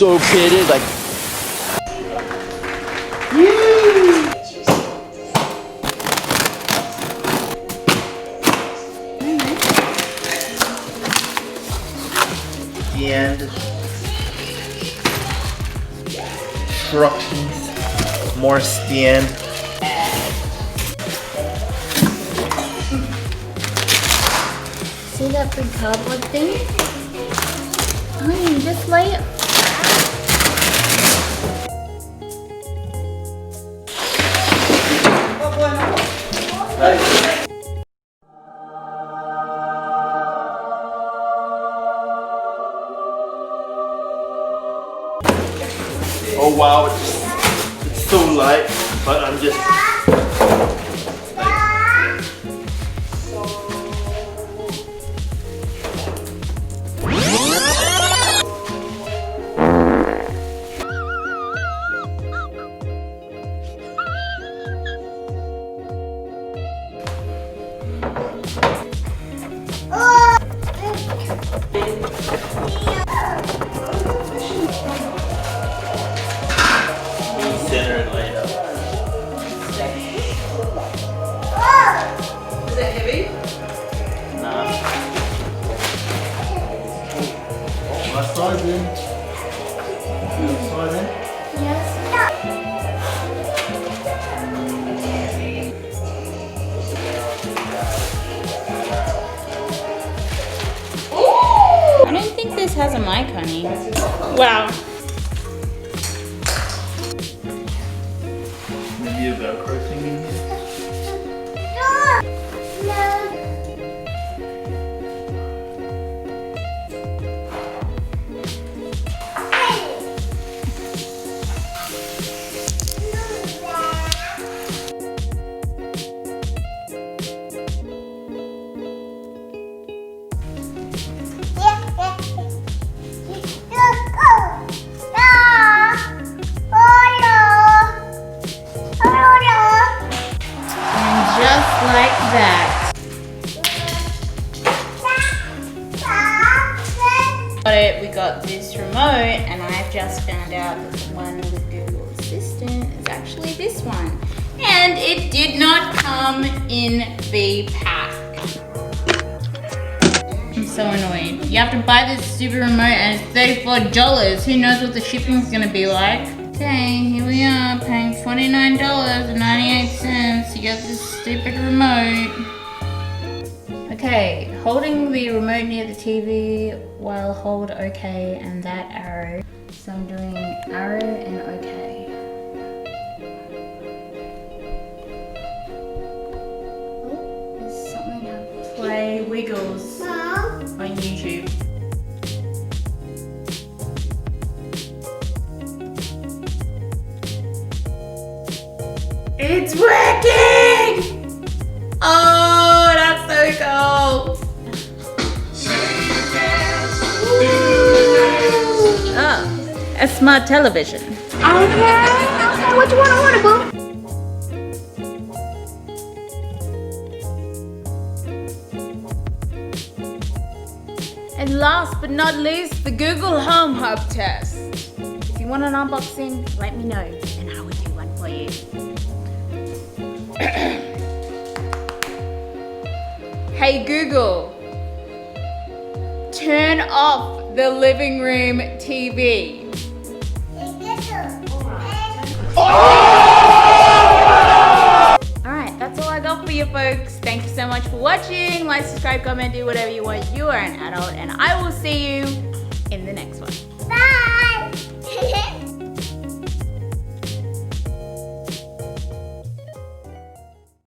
so pitted, like. And instructions, more stand. See that big cardboard thing? Oh, you just lay it. Oh wow, it's so light, but I'm just center and lay it up. Is it heavy? Nah. Last side then. Last side then. I don't think this has a mic, honey. Wow. Maybe a Velcro thing in here. Just like that. Got it, we got this remote, and I've just found out that the one with Google Assistant is actually this one. And it did not come in the pack. I'm so annoyed. You have to buy this stupid remote and it's $34. Who knows what the shipping's gonna be like? Okay, here we are, paying $49.98 to get this stupid remote. Okay, holding the remote near the TV while hold OK and that arrow. So I'm doing arrow and OK. Oh, there's something to play Wiggles on YouTube. It's working! Oh, that's so cool! Oh, a smart television. Okay, what you want to order, boo? And last but not least, the Google Home Hub test. If you want an unboxing, let me know and I will do one for you. Hey Google, turn off the living room TV. Alright, that's all I got for you folks. Thank you so much for watching. Like, subscribe, comment, do whatever you want. You are an adult and I will see you in the next one.